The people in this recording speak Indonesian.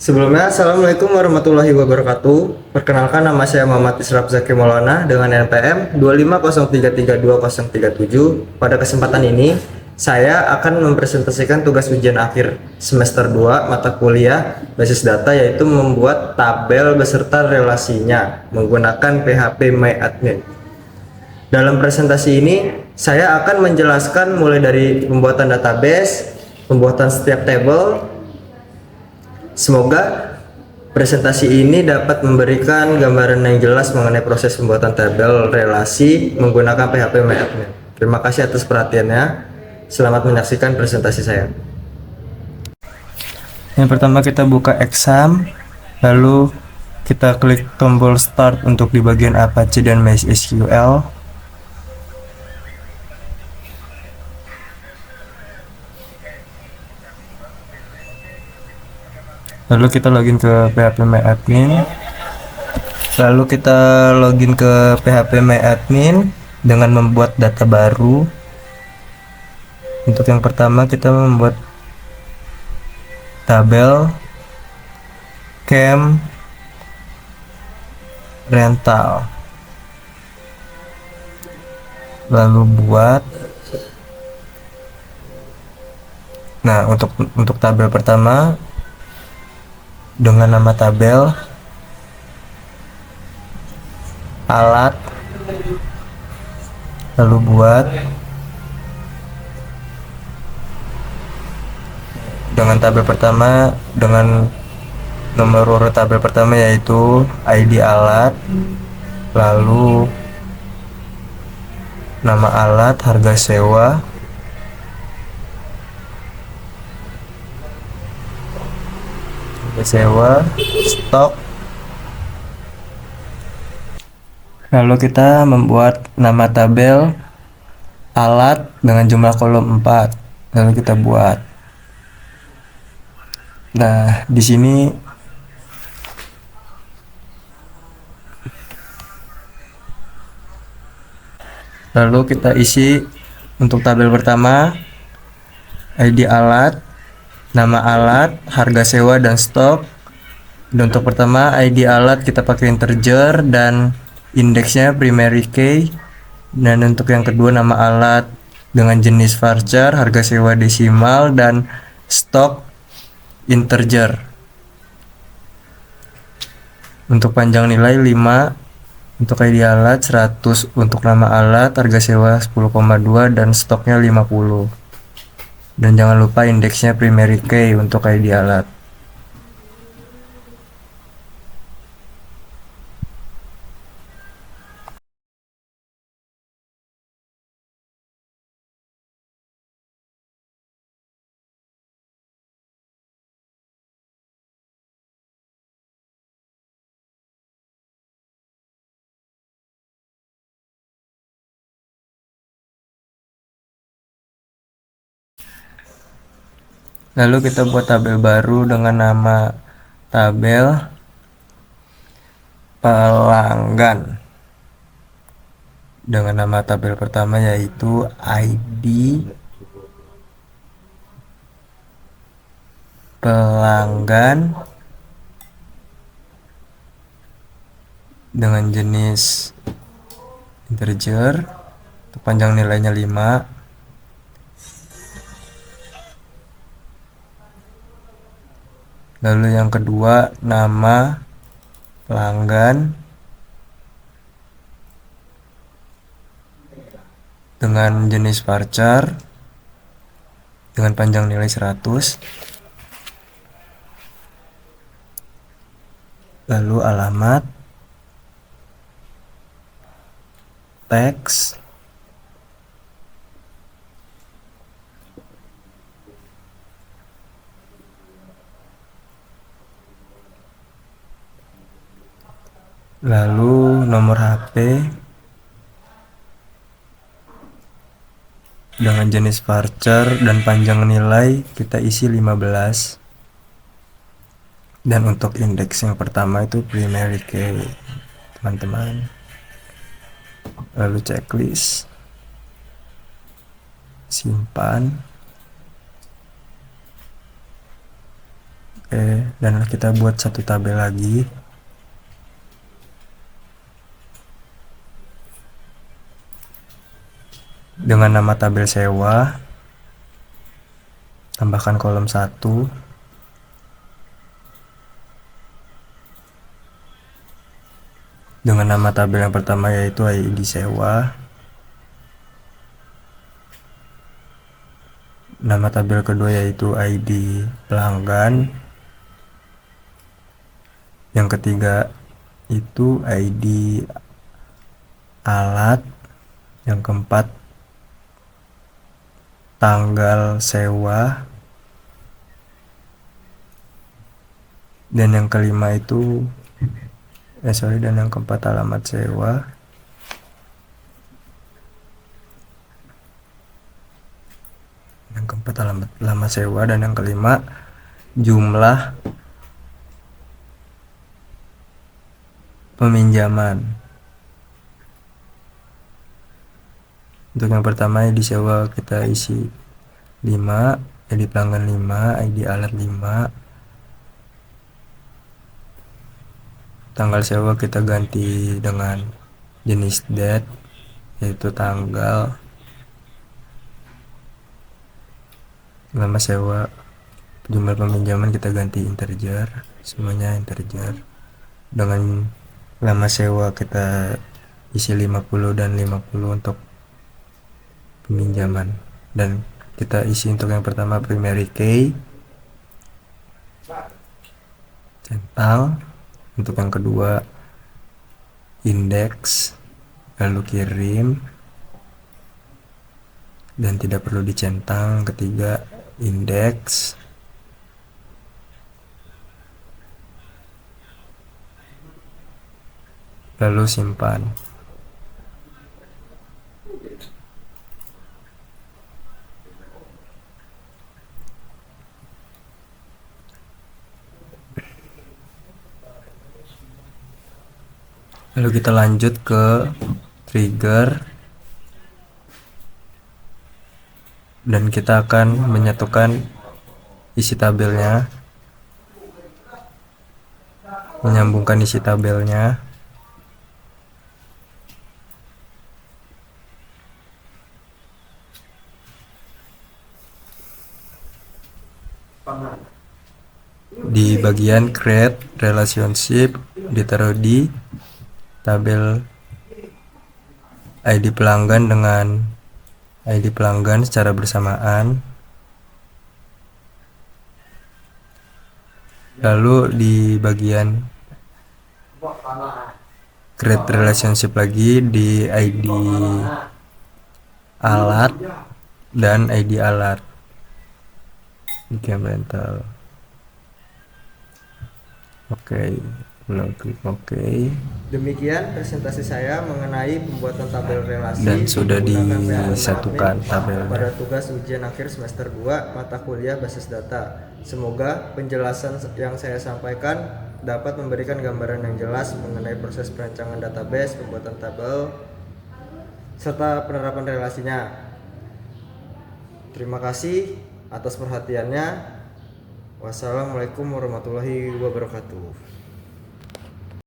Sebelumnya, Assalamualaikum warahmatullahi wabarakatuh. Perkenalkan, nama saya Muhammad Israf Zaki Maulana dengan NPM 250332037. Pada kesempatan ini, saya akan mempresentasikan tugas ujian akhir semester 2 mata kuliah basis data, yaitu membuat tabel beserta relasinya menggunakan PHP MyAdmin. Dalam presentasi ini, saya akan menjelaskan mulai dari pembuatan database, pembuatan setiap tabel. Semoga presentasi ini dapat memberikan gambaran yang jelas mengenai proses pembuatan tabel relasi menggunakan PHP MyAdmin. Terima kasih atas perhatiannya. Selamat menyaksikan presentasi saya. Yang pertama, kita buka exam, lalu kita klik tombol start untuk di bagian Apache dan MySQL. Lalu kita login ke PHP MyAdmin. Lalu kita login ke PHP MyAdmin dengan membuat data baru. Untuk yang pertama, kita membuat tabel camp rental. Lalu buat. Nah, untuk tabel pertama dengan nama tabel alat, lalu buat dengan tabel pertama dengan nomor urut tabel pertama yaitu ID alat, lalu nama alat, harga sewa, stok. Lalu kita membuat nama tabel alat dengan jumlah kolom 4. Lalu kita buat. Nah, di sini lalu kita isi untuk tabel pertama ID alat, nama alat, harga sewa, dan stok. Dan untuk pertama ID alat kita pakai integer dan indeksnya primary key. Dan untuk yang kedua nama alat dengan jenis varchar, harga sewa desimal, dan stok integer. Untuk panjang nilai 5, untuk ID alat 100, untuk nama alat, harga sewa 10,2, dan stoknya 50. Dan jangan lupa indeksnya primary key untuk ID alat. Lalu kita buat tabel baru dengan nama tabel pelanggan. Dengan nama tabel pertama yaitu ID pelanggan dengan jenis integer, panjang nilainya 5. Lalu yang kedua nama pelanggan dengan jenis varchar dengan panjang nilai 100. Lalu alamat, teks, lalu nomor HP dengan jenis varchar dan panjang nilai kita isi 15. Dan untuk indeks yang pertama itu primary key, teman-teman. Lalu checklist, simpan, Dan kita buat satu tabel lagi dengan nama tabel sewa, tambahkan kolom 1, dengan nama tabel yang pertama yaitu ID sewa, nama tabel kedua yaitu ID pelanggan, yang ketiga itu ID alat, yang keempat tanggal sewa, dan yang kelima itu dan yang keempat alamat sewa, yang keempat alamat sewa, dan yang kelima jumlah peminjaman. Untuk yang pertama ID sewa kita isi 5, ID pelanggan 5, ID alat 5, tanggal sewa kita ganti dengan jenis date yaitu tanggal, lama sewa jumlah peminjaman kita ganti integer, semuanya integer. Dengan lama sewa kita isi 50 dan 50 untuk peminjaman, dan kita isi untuk yang pertama primary key, centang. Untuk yang kedua indeks, lalu kirim, dan tidak perlu dicentang. Ketiga indeks, lalu simpan. Lalu kita lanjut ke trigger, dan kita akan menyatukan isi tabelnya, menyambungkan isi tabelnya. Di bagian create relationship ditaruh di tabel ID pelanggan dengan ID pelanggan secara bersamaan. Lalu di bagian create relationship lagi di ID alat dan ID alat di game rental. Oke, klik oke. Demikian presentasi saya mengenai pembuatan tabel relasi Dan sudah menggunakan disatukan PHP tabelnya pada tugas ujian akhir semester 2 mata kuliah basis data. Semoga penjelasan yang saya sampaikan dapat memberikan gambaran yang jelas mengenai proses perancangan database, pembuatan tabel, serta penerapan relasinya. Terima kasih atas perhatiannya. Wassalamualaikum warahmatullahi wabarakatuh.